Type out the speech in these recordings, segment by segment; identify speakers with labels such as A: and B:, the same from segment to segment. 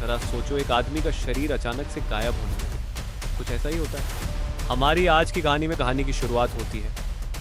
A: जरा सोचो, एक आदमी का शरीर अचानक से गायब होने लगे। कुछ ऐसा ही होता है। हमारी आज की कहानी में कहानी की शुरुआत होती है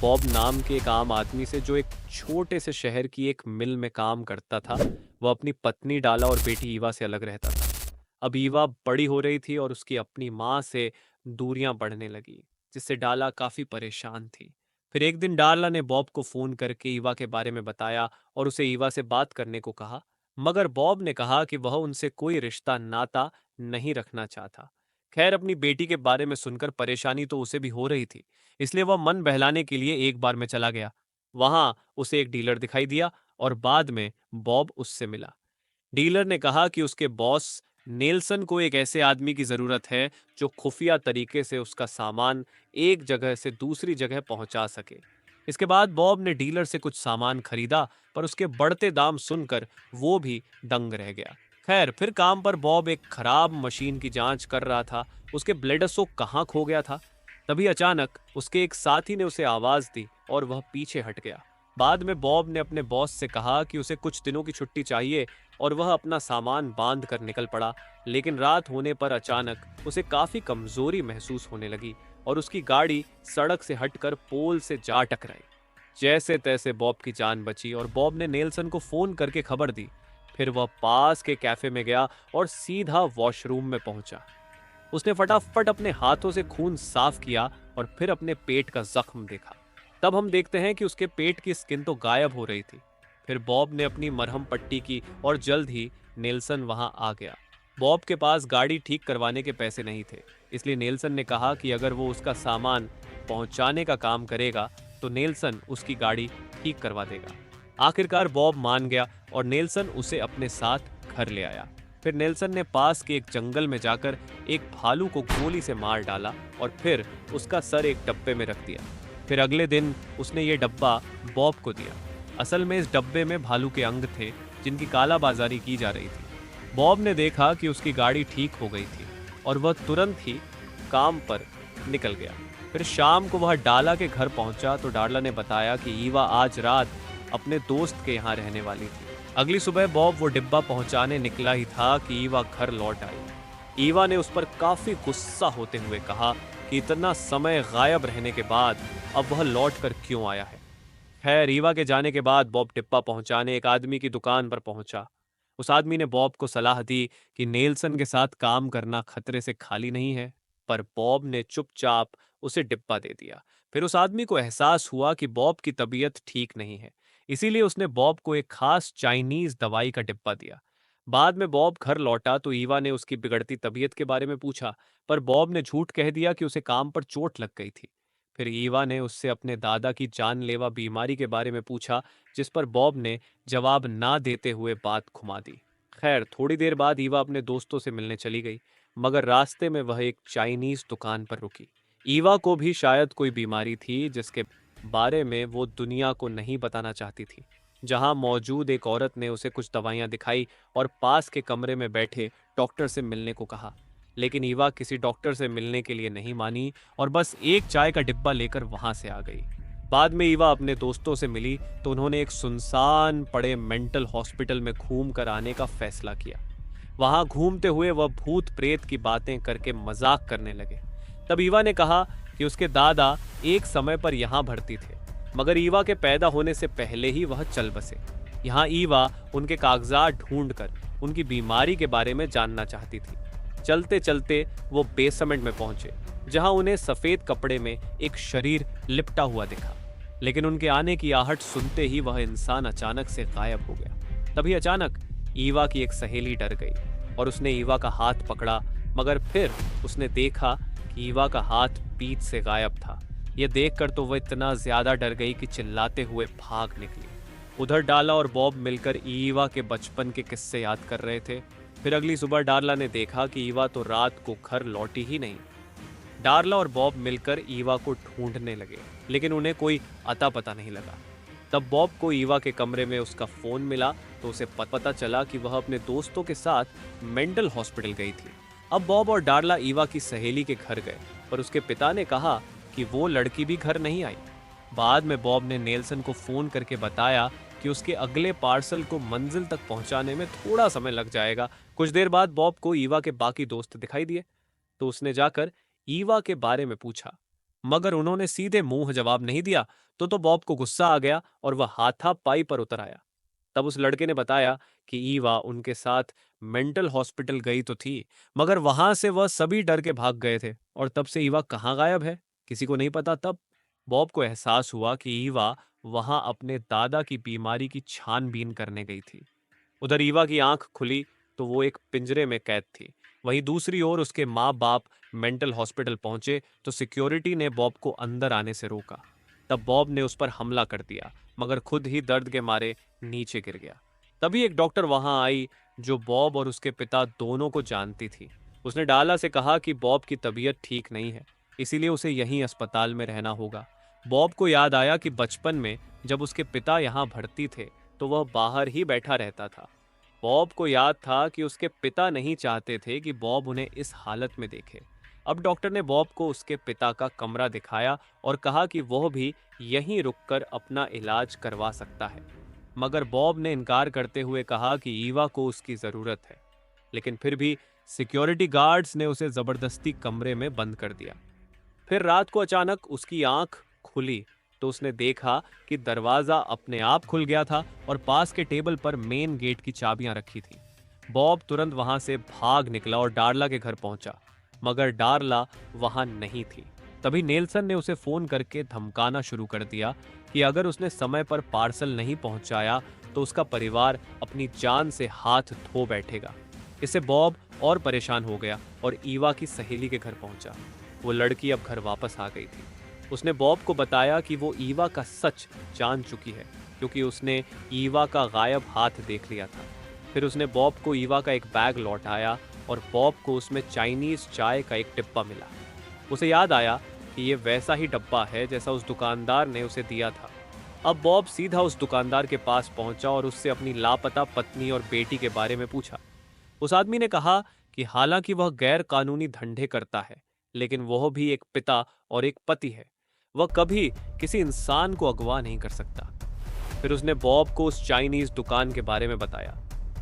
A: बॉब नाम के एक आम आदमी से, जो एक छोटे से शहर की एक मिल में काम करता था। वो अपनी पत्नी डाला और बेटी ईवा से अलग रहता था। अब ईवा बड़ी हो रही थी और उसकी अपनी माँ से दूरियां बढ़ने लगी, जिससे डाला काफी परेशान थी। फिर एक दिन डाला ने बॉब को फोन करके ईवा के बारे में बताया और उसे ईवा से बात करने को कहा। मगर बॉब ने कहा कि वह उनसे कोई रिश्ता नाता नहीं रखना चाहता। खैर, अपनी बेटी के बारे में सुनकर परेशानी तो उसे भी हो रही थी, इसलिए वह मन बहलाने के लिए एक बार में चला गया। वहां उसे एक डीलर दिखाई दिया और बाद में बॉब उससे मिला। डीलर ने कहा कि उसके बॉस नेल्सन को एक ऐसे आदमी की जरूरत है जो खुफिया तरीके से उसका सामान एक जगह से दूसरी जगह पहुंचा सके। इसके बाद बॉब ने डीलर से कुछ सामान खरीदा, पर उसके बढ़ते दाम सुनकर वो भी दंग रह गया। खैर, फिर काम पर बॉब एक खराब मशीन की जांच कर रहा था। उसके ब्लेडसो कहाँ खो गया था। तभी अचानक उसके एक साथी ने उसे आवाज दी और वह पीछे हट गया। बाद में बॉब ने अपने बॉस से कहा कि उसे कुछ दिनों की छुट्टी चाहिए और वह अपना सामान बांध कर निकल पड़ा। लेकिन रात होने पर अचानक उसे काफी कमजोरी महसूस होने लगी और उसकी गाड़ी सड़क से हटकर पोल से जा टकराई। जैसे तैसे बॉब की जान बची और बॉब ने नेल्सन को फोन करके खबर दी। फिर वह पास के कैफे में गया और सीधा वॉशरूम में पहुंचा। उसने फटाफट अपने हाथों से खून साफ किया और फिर अपने पेट का जख्म देखा। तब हम देखते हैं कि उसके पेट की स्किन तो गायब हो रही थी। फिर बॉब ने अपनी मरहम पट्टी की और जल्द ही नेल्सन वहां आ गया। बॉब के पास गाड़ी ठीक करवाने के पैसे नहीं थे, इसलिए नेल्सन ने कहा कि अगर वो उसका सामान पहुंचाने का काम करेगा तो नेल्सन उसकी गाड़ी ठीक करवा देगा। आखिरकार बॉब मान गया और नेल्सन उसे अपने साथ घर ले आया। फिर नेल्सन ने पास के एक जंगल में जाकर एक भालू को गोली से मार डाला और फिर उसका सर एक डब्बे में रख दिया। फिर अगले दिन उसने ये डब्बा बॉब को दिया। असल में इस डब्बे में भालू के अंग थे जिनकी कालाबाजारी की जा रही थी। बॉब ने देखा कि उसकी गाड़ी ठीक हो गई थी और वह तुरंत ही काम पर निकल गया। फिर शाम को वह डाला के घर पहुंचा तो डाला ने बताया कि ईवा आज रात अपने दोस्त के यहाँ रहने वाली थी। अगली सुबह बॉब वो डिब्बा पहुंचाने निकला ही था कि ईवा घर लौट आई। ईवा ने उस पर काफी गुस्सा होते हुए कहा कि इतना समय गायब रहने के बाद अब वह लौट कर क्यों आया है। खैर, ईवा के जाने के बाद बॉब डिब्बा पहुंचाने एक आदमी की दुकान पर पहुंचा। उस आदमी ने बॉब को सलाह दी कि नेल्सन के साथ काम करना खतरे से खाली नहीं है, पर बॉब ने चुपचाप उसे डिब्बा दे दिया। फिर उस आदमी को एहसास हुआ कि बॉब की तबीयत ठीक नहीं है, इसीलिए उसने बॉब को एक खास चाइनीज दवाई का डिब्बा दिया। बाद में बॉब घर लौटा तो ईवा ने उसकी बिगड़ती तबीयत के बारे में पूछा, पर बॉब ने झूठ कह दिया कि उसे काम पर चोट लग गई थी। फिर ईवा ने उससे अपने दादा की जानलेवा बीमारी के बारे में पूछा, जिस पर बॉब ने जवाब ना देते हुए बात घुमा दी। खैर, थोड़ी देर बाद ईवा अपने दोस्तों से मिलने चली गई, मगर रास्ते में वह एक चाइनीज दुकान पर रुकी। ईवा को भी शायद कोई बीमारी थी जिसके बारे में वो दुनिया को नहीं बताना चाहती थी। जहां मौजूद एक औरत ने उसे कुछ दवाइयां दिखाई और पास के कमरे में बैठे डॉक्टर से मिलने को कहा। लेकिन ईवा किसी डॉक्टर से मिलने के लिए नहीं मानी और बस एक चाय का डिब्बा लेकर वहां से आ गई। बाद में ईवा अपने दोस्तों से मिली तो उन्होंने एक सुनसान पड़े मेंटल हॉस्पिटल में घूम कर आने का फैसला किया। वहां घूमते हुए वह भूत प्रेत की बातें करके मजाक करने लगे। तब ईवा ने कहा कि उसके दादा एक समय पर यहाँ भर्ती थे, मगर ईवा के पैदा होने से पहले ही वह चल बसे। यहाँ ईवा उनके कागजात ढूंढकर उनकी बीमारी के बारे में जानना चाहती थी। चलते चलते वो बेसमेंट में पहुंचे, जहां उन्हें सफेद कपड़े में एक शरीर लिपटा हुआ दिखा। लेकिन उनके आने की आहट सुनते ही वह इंसान अचानक से गायब हो गया। तभी अचानक ईवा की एक सहेली डर गई और उसने ईवा का हाथ पकड़ा, मगर फिर उसने देखा कि ईवा का हाथ पीठ से गायब था। यह देखकर तो वह इतना ज्यादा डर गई कि चिल्लाते हुए भाग निकली। उधर डाला और बॉब मिलकर ईवा के बचपन के किस्से याद कर रहे थे। फिर अगली सुबह डार्ला ने देखा कि ईवा तो रात को घर लौटी ही नहीं। डार्ला और बॉब मिलकर ईवा को ढूंढने लगे, लेकिन उन्हें कोई अता पता नहीं लगा। तब बॉब को ईवा के कमरे में उसका फोन मिला तो उसे पता चला कि वह अपने दोस्तों के साथ मेंटल हॉस्पिटल गई थी। अब बॉब और डार्ला ईवा की सहेली के घर गए, पर उसके पिता ने कहा कि वो लड़की भी घर नहीं आई। बाद में बॉब ने नेल्सन को फोन करके बताया कि उसके अगले पार्सल को मंजिल तक पहुंचाने में थोड़ा समय लग जाएगा। कुछ देर बाद बॉब को ईवा के बाकी दोस्त दिखाई दिए, तो उसने जाकर ईवा के बारे में पूछा, मगर उन्होंने सीधे मुंह जवाब नहीं दिया। तो बॉब को गुस्सा आ गया और वह हाथापाई पर उतर आया। तब उस लड़के ने बताया कि ईवा उनके साथ मेंटल हॉस्पिटल गई तो थी, मगर वहां से वह सभी डर के भाग गए थे और तब से ईवा कहाँ गायब है किसी को नहीं पता। तब बॉब को एहसास हुआ कि ईवा वहां अपने दादा की बीमारी की छानबीन करने गई थी। उधर ईवा की आंख खुली तो वो एक पिंजरे में कैद थी। वहीं दूसरी ओर उसके माँ बाप मेंटल हॉस्पिटल पहुंचे तो सिक्योरिटी ने बॉब को अंदर आने से रोका। तब बॉब ने उस पर हमला कर दिया, मगर खुद ही दर्द के मारे नीचे गिर गया। तभी एक डॉक्टर वहां आई जो बॉब और उसके पिता दोनों को जानती थी। उसने डाला से कहा कि बॉब की तबीयत ठीक नहीं है, इसीलिए उसे यहीं अस्पताल में रहना होगा। बॉब को याद आया कि बचपन में जब उसके पिता यहाँ भर्ती थे तो वह बाहर ही बैठा रहता था। बॉब को याद था कि उसके पिता नहीं चाहते थे कि बॉब उन्हें इस हालत में देखे। अब डॉक्टर ने बॉब को उसके पिता का कमरा दिखाया और कहा कि वह भी यहीं रुककर अपना इलाज करवा सकता है। मगर बॉब ने इनकार करते हुए कहा कि ईवा को उसकी जरूरत है। लेकिन फिर भी सिक्योरिटी गार्ड्स ने उसे जबरदस्ती कमरे में बंद कर दिया। फिर रात को अचानक उसकी आंख खुली तो उसने देखा कि दरवाजा अपने आप खुल गया था और पास के टेबल पर मेन गेट की चाबियां रखी थी। बॉब तुरंत वहां से भाग निकला और डार्ला के घर पहुंचा, मगर डार्ला वहां नहीं थी। तभी नेल्सन ने उसे फोन करके धमकाना शुरू कर दिया कि अगर उसने समय पर पार्सल नहीं पहुंचाया तो उसका परिवार अपनी जान से हाथ धो बैठेगा। इससे बॉब और परेशान हो गया और ईवा की सहेली के घर पहुंचा। वो लड़की अब घर वापस आ गई थी। उसने बॉब को बताया कि वो ईवा का सच जान चुकी है, क्योंकि उसने ईवा का गायब हाथ देख लिया था। फिर उसने बॉब को ईवा का एक बैग लौटाया और बॉब को उसमें चाइनीज चाय का एक डिब्बा मिला। उसे याद आया कि ये वैसा ही डब्बा है जैसा उस दुकानदार ने उसे दिया था। अब बॉब सीधा उस दुकानदार के पास पहुंचा और उससे अपनी लापता पत्नी और बेटी के बारे में पूछा। उस आदमी ने कहा कि हालांकि वह गैर कानूनी धंधे करता है, लेकिन वह भी एक पिता और एक पति है। वह कभी किसी इंसान को अगवा नहीं कर सकता। फिर उसने बॉब को उस चाइनीज दुकान के बारे में बताया।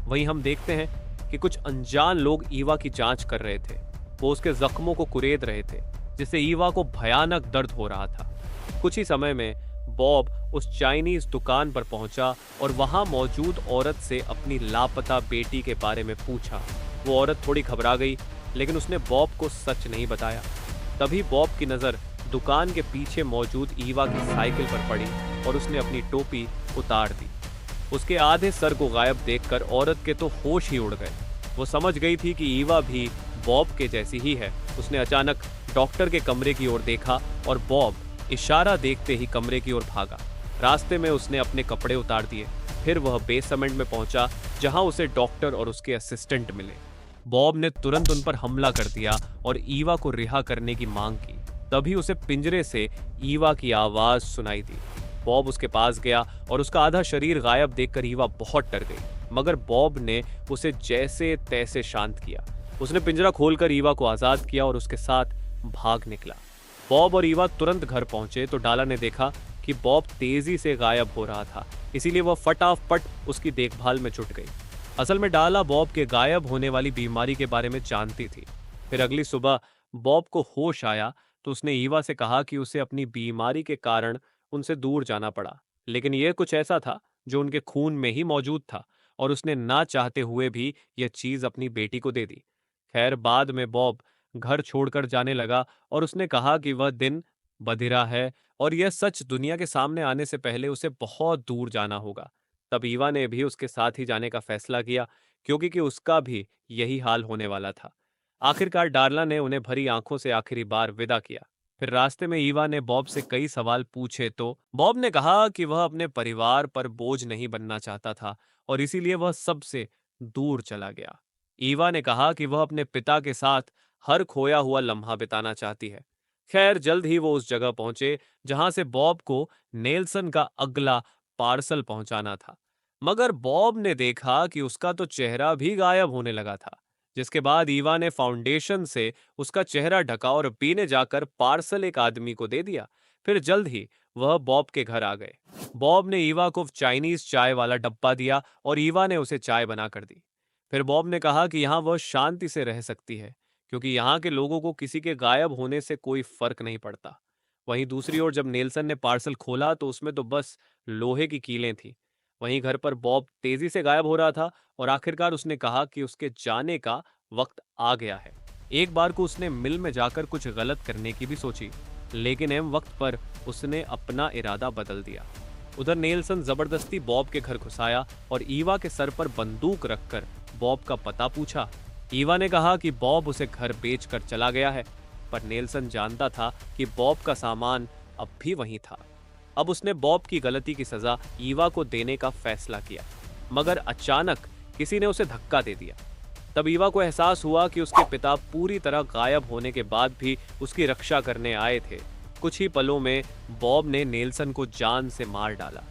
A: वहीं हम देखते हैं कि कुछ अनजान लोग ईवा की जांच कर रहे थे। वो उसके जख्मों को कुरेद रहे थे, जिससे ईवा को भयानक दर्द हो रहा था। कुछ ही समय में बॉब उस चाइनीज दुकान पर पहुंचा और वहां मौजूद औरत से अपनी लापता बेटी के बारे में पूछा। वो औरत थोड़ी घबरा गई, लेकिन उसने बॉब को सच नहीं बताया। तभी बॉब की नजर दुकान के पीछे मौजूद ईवा की साइकिल पर पड़ी और उसने अपनी टोपी उतार दी। उसके आधे सर को गायब देखकर औरत के तो होश ही उड़ गए। वो समझ गई थी कि ईवा भी बॉब के जैसी ही है। उसने अचानक डॉक्टर के कमरे की ओर देखा और बॉब इशारा देखते ही कमरे की ओर भागा। रास्ते में उसने अपने कपड़े उतार दिए। फिर वह बेसमेंट में पहुंचा, जहां उसे डॉक्टर और उसके असिस्टेंट मिले। बॉब ने तुरंत उन पर हमला कर दिया और ईवा को रिहा करने की मांग की। तभी उसे पिंजरे से ईवा की आवाज सुनाई दी। बॉब उसके पास गया और उसका आधा शरीर गायब देखकर ईवा बहुत डर गई, मगर बॉब ने उसे जैसे तैसे शांत किया। उसने पिंजरा खोलकर ईवा को आजाद किया और उसके साथ भाग निकला। बॉब और ईवा तुरंत घर पहुंचे तो डाला ने देखा कि बॉब तेजी से गायब हो रहा था, इसीलिए वह फटाफट उसकी देखभाल में जुट गई। असल में डाला बॉब के गायब होने वाली बीमारी के बारे में जानती थी। फिर अगली सुबह बॉब को होश आया तो उसने ईवा से कहा कि उसे अपनी बीमारी के कारण उनसे दूर जाना पड़ा, लेकिन यह कुछ ऐसा था जो उनके खून में ही मौजूद था और उसने ना चाहते हुए भी यह चीज अपनी बेटी को दे दी। खैर, बाद में बॉब घर छोड़कर जाने लगा और उसने कहा कि वह दिन बधिरा है और यह सच दुनिया के सामने आने से पहले उसे बहुत दूर जाना होगा। तब ईवा ने भी उसके साथ ही जाने का फैसला किया, क्योंकि कि उसका भी यही हाल होने वाला था। आखिरकार डार्ला ने उन्हें भरी आंखों से आखिरी बार विदा किया। फिर रास्ते में ईवा ने बॉब से कई सवाल पूछे तो बॉब ने कहा कि वह अपने परिवार पर बोझ नहीं बनना चाहता था और इसीलिए वह सबसे दूर चला गया। ईवा ने कहा कि वह अपने पिता के साथ हर खोया हुआ लम्हा बिताना चाहती है। खैर, जल्द ही वो उस जगह पहुंचे जहां से बॉब को नेल्सन का अगला पार्सल पहुंचाना था। मगर बॉब ने देखा कि उसका तो चेहरा भी गायब होने लगा था, जिसके बाद ईवा ने फाउंडेशन से उसका चेहरा ढका और पीने जाकर पार्सल एक आदमी को दे दिया। फिर जल्द ही वह बॉब के घर आ गए। बॉब ने ईवा को चाइनीज चाय वाला डब्बा दिया और ईवा ने उसे चाय बना कर दी। फिर बॉब ने कहा कि यहाँ वह शांति से रह सकती है, क्योंकि यहाँ के लोगों को किसी के गायब होने से कोई फर्क नहीं पड़ता। वहीं दूसरी ओर जब नेल्सन ने पार्सल खोला तो उसमें तो बस लोहे की कीलें थीं। वहीं घर पर बॉब तेजी से गायब हो रहा था और आखिरकार उसने कहा कि उसके जाने का वक्त आ गया है। एक बार को उसने मिल में जाकर कुछ गलत करने की भी सोची, लेकिन एम वक्त पर उसने अपना इरादा बदल दिया। उधर नेल्सन जबरदस्ती बॉब के घर घुसाया और ईवा के सर पर बंदूक रखकर बॉब का पता पूछा। ईवा ने कहा कि बॉब उसे घर बेचकर चला गया है, पर नेल्सन जानता था कि बॉब का सामान अब भी वहीं था। अब उसने बॉब की गलती की सजा ईवा को देने का फैसला किया, मगर अचानक किसी ने उसे धक्का दे दिया। तब ईवा को एहसास हुआ कि उसके पिता पूरी तरह गायब होने के बाद भी उसकी रक्षा करने आए थे। कुछ ही पलों में बॉब ने नेल्सन को जान से मार डाला।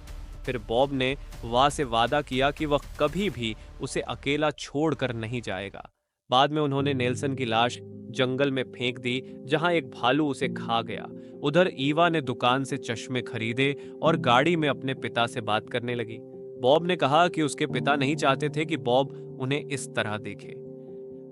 A: फिर बॉब ने वहां से वादा किया कि वह कभी भी उसे अकेला छोड़कर नहीं जाएगा। बाद में उन्होंने नेल्सन की लाश जंगल में फेंक दी, जहां एक भालू उसे खा गया। उधर ईवा ने दुकान से चश्मे खरीदे और गाड़ी में अपने पिता से बात करने लगी। बॉब ने कहा कि उसके पिता नहीं चाहते थे कि बॉब उन्हें इस तरह देखे।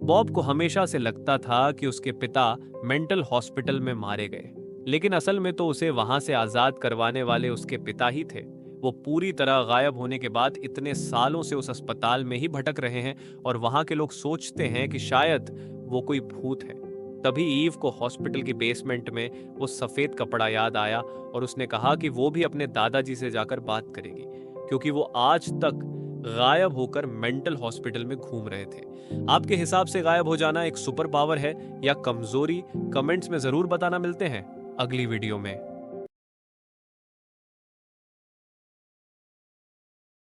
A: बॉब को हमेशा से लगता था कि उसके पिता मेंटल हॉस्पिटल में मारे गए, लेकिन असल में तो उसे वहां से आजाद करवाने वाले उसके पिता ही थे। वो पूरी तरह गायब होने के बाद इतने सालों से उस अस्पताल में ही भटक रहे हैं और वहां के लोग सोचते हैं कि शायद वो कोई भूत है। तभी ईव को हॉस्पिटल की बेसमेंट में वो सफेद कपड़ा याद आया और उसने कहा कि वो भी अपने दादाजी से जाकर बात करेगी, क्योंकि वो आज तक गायब होकर मेंटल हॉस्पिटल में घूम रहे थे। आपके हिसाब से गायब हो जाना एक सुपर पावर है या कमजोरी? कमेंट्स में जरूर बताना। मिलते हैं अगली वीडियो में।